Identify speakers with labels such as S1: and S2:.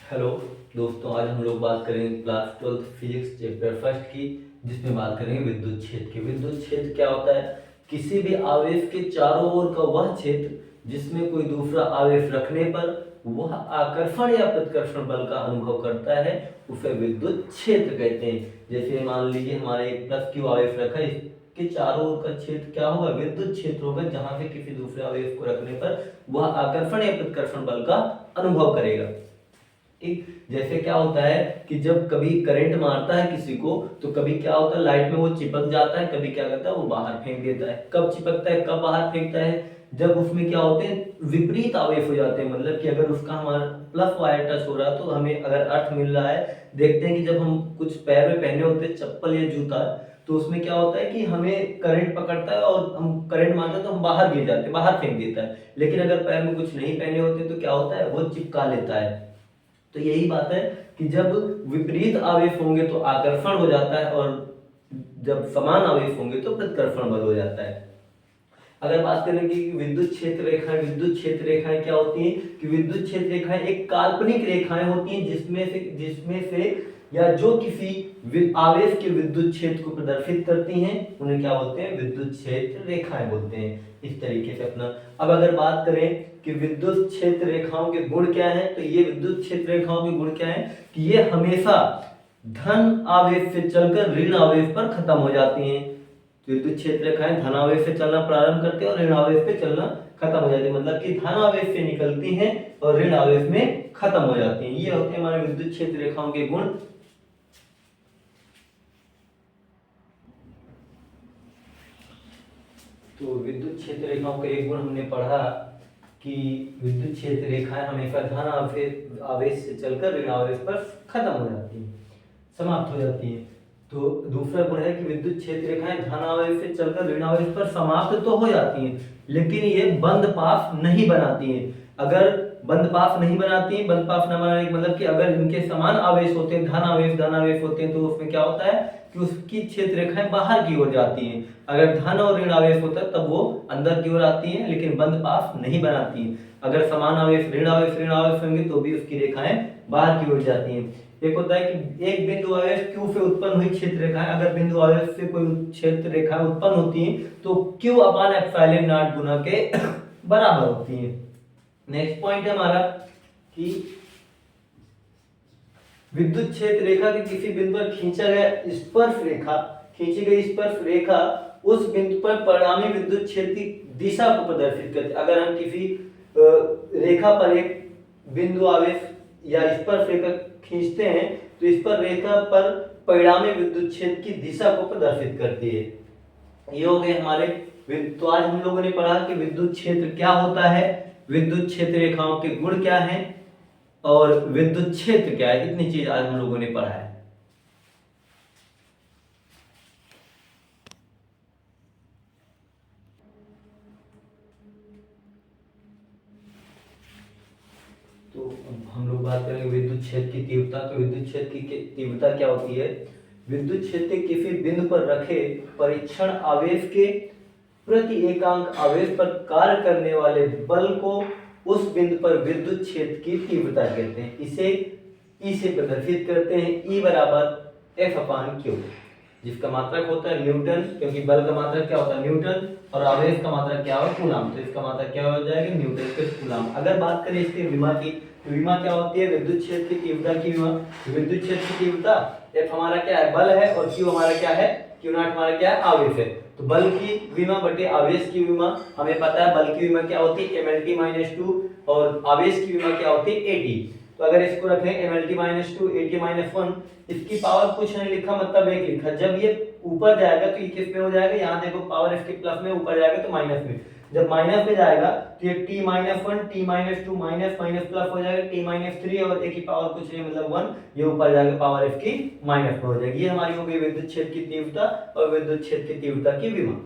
S1: Hello दोस्तों, आज हम लोग बात करेंगे क्लास 12 फिजिक्स चैप्टर फर्स्ट की, जिसमें बात करेंगे विद्युत क्षेत्र की। विद्युत क्षेत्र क्या होता है? किसी भी आवेश के चारों ओर का वह क्षेत्र जिसमें कोई दूसरा आवेश रखने पर वह आकर्षण या प्रतिकर्षण बल का अनुभव करता है, उसे विद्युत क्षेत्र कहते हैं। जैसे मान लीजिए हमारे एक प्लस क्यू आवेश रखा है, इसके चारों ओर का क्षेत्र क्या होगा? विद्युत क्षेत्र होगा, जहां से किसी दूसरे आवेश को रखने पर वह आकर्षण या प्रतिकर्षण बल का अनुभव करेगा। ठीक, जैसे क्या होता है कि जब कभी करंट मारता है किसी को, तो कभी क्या होता है लाइट में वो चिपक जाता है, कभी क्या करता है वो बाहर फेंक देता है। कब चिपकता है, कब बाहर फेंकता है? जब उसमें क्या होते हैं, विपरीत आवेश हो जाते हैं। मतलब कि अगर उसका हमारा प्लस वायर टच हो रहा है तो हमें अगर अर्थ मिल रहा है। देखते हैं कि जब हम कुछ पैर में पहने होते हैं चप्पल या जूता, तो उसमें क्या होता है कि हमें करंट पकड़ता है और हम करंट मारते हैं तो हम बाहर गिर जाते हैं, बाहर फेंक देता है। लेकिन अगर पैर में कुछ नहीं पहने होते तो क्या होता है, वो चिपका लेता है। तो यही बात है कि जब विपरीत आवेश होंगे तो आकर्षण हो जाता है, और जब समान आवेश होंगे तो प्रतिकर्षण बल हो जाता है। अगर बात करें कि विद्युत क्षेत्र रेखाएं, विद्युत क्षेत्र रेखाएं क्या होती हैं? कि विद्युत क्षेत्र रेखाएं एक काल्पनिक रेखाएं होती हैं जिसमें से या जो किसी आवेश के विद्युत क्षेत्र को प्रदर्शित करती हैं, उन्हें क्या बोलते हैं? विद्युत क्षेत्र रेखाएं बोलते हैं। इस तरीके से अपना अब अगर बात करें कि विद्युत क्षेत्र रेखाओं के गुण क्या हैं, तो ये विद्युत क्षेत्र रेखाओं के गुण क्या हैं कि ये हमेशा धन आवेश से चलकर ऋण आवेश पर खत्म हो जाती हैं। विद्युत क्षेत्र रेखाएं धन आवेश से चलना प्रारंभ करते हैं और ऋण आवेश पे चलना खत्म हो जाती है। मतलब कि धन आवेश से निकलती हैं और ऋण आवेश में खत्म हो जाती हैं। ये होते हैं हमारे विद्युत क्षेत्र रेखाओं के गुण। तो विद्युत क्षेत्र रेखाओं का एक गुण हमने पढ़ा कि विद्युत क्षेत्र रेखाएं हमेशा धन आवेश से चलकर ऋण आवेश पर खत्म हो जाती हैं, समाप्त हो जाती हैं। तो दूसरा गुण है कि विद्युत क्षेत्र रेखाएं धन आवेश से चलकर ऋण आवेश पर समाप्त तो हो जाती हैं, लेकिन ये बंद पास नहीं बनाती हैं। अगर बंद पास नहीं बनाती हैं, बंद पास न बनाने का मतलब कि अगर इनके समान आवेश होते हैं, धन आवेश होते हैं, तो उसमें क्या होता है कि उसकी क्षेत्र रेखाएं बाहर की ओर जाती हैं। अगर धन और ऋण आवेश होता है तब वो अंदर की ओर आती हैं, लेकिन बंद पास नहीं बनाती हैं। अगर समान आवेश ऋण आवेश होंगे तो भी उसकी रेखाएं बाहर की ओर जाती हैं। एक होता है कि एक बिंदु आवेश Q से उत्पन्न हुई क्षेत्र रेखाएं, अगर बिंदु आवेश से कोई क्षेत्र रेखाएं उत्पन्न होती हैं तो Q अपान एप्सिलॉन नॉट गुना के बराबर होती हैं। नेक्स्ट पॉइंट है हमारा कि विद्युत क्षेत्र रेखा के किसी बिंदु पर खींची गई स्पर्श रेखा उस बिंदु पर परिणामी विद्युत क्षेत्र की दिशा को प्रदर्शित करती है। अगर हम किसी रेखा पर एक बिंदु आवेश या स्पर्श रेखा खींचते हैं तो इस पर रेखा पर परिणामी विद्युत क्षेत्र की दिशा को प्रदर्शित करती है। ये हो गए हमारे। तो आज हम लोगों ने पढ़ा कि विद्युत क्षेत्र क्या होता है, विद्युत क्षेत्र रेखाओं के गुण क्या हैं और विद्युत क्षेत्र क्या है। इतनी चीज आज हम लोगों ने पढ़ा है। तो हम लोग बात करेंगे विद्युत क्षेत्र की तीव्रता। तो विद्युत क्षेत्र की तीव्रता क्या होती है? विद्युत क्षेत्र किसी बिंदु पर रखे परीक्षण आवेश के प्रति एकांक आवेश पर कार्य करने वाले बल को उस बिंदु पर विद्युत क्षेत्र की तीव्रता कहते हैं। इसे ई से प्रदर्शित करते हैं। ई बराबर एफ अपान क्यू, जिसका मात्रक होता है न्यूटन, क्योंकि बल का मात्रक क्या होता है? न्यूटन, और आवेश का मात्रक क्या होगा? कूलम। तो इसका मात्रक क्या हो जाएगा? न्यूटन पे कूलम। अगर बात करें इसके विमा की, तो विमा क्या होती है? विद्युत क्षेत्र की तीव्रता की विमा। विद्युत क्षेत्र की तीव्रता एफ हमारा क्या है? बल है, और क्यू हमारा क्या है? क्यू नॉट हमारा क्या है? आवेश है। तो बल की विमा बटे आवेश की विमा, हमें पता है बल की विमा क्या होती है? mlt-2, और आवेश की विमा क्या होती है? at। तो अगर इसको रखें mlt-2 at-1, इसकी पावर कुछ नहीं लिखा, मतलब एक लिखा। जब ये ऊपर जाएगा तो ये किस में हो जाएगा? यहाँ देखो पावर इसके प्लस में, ऊपर जाएगा तो माइनस में। जब माइनस में जाएगा तो ये t-1 t-2 minus minus plus हो जाएगा t-3, और एक की पावर कुछ नहीं मतलब 1, ये ऊपर जाएगा पावर इसकी माइनस में हो जाएगी। ये हमारी हो गई विद्युत क्षेत्र की तीव्रता और विद्युत क्षेत्र की तीव्रता की विमा।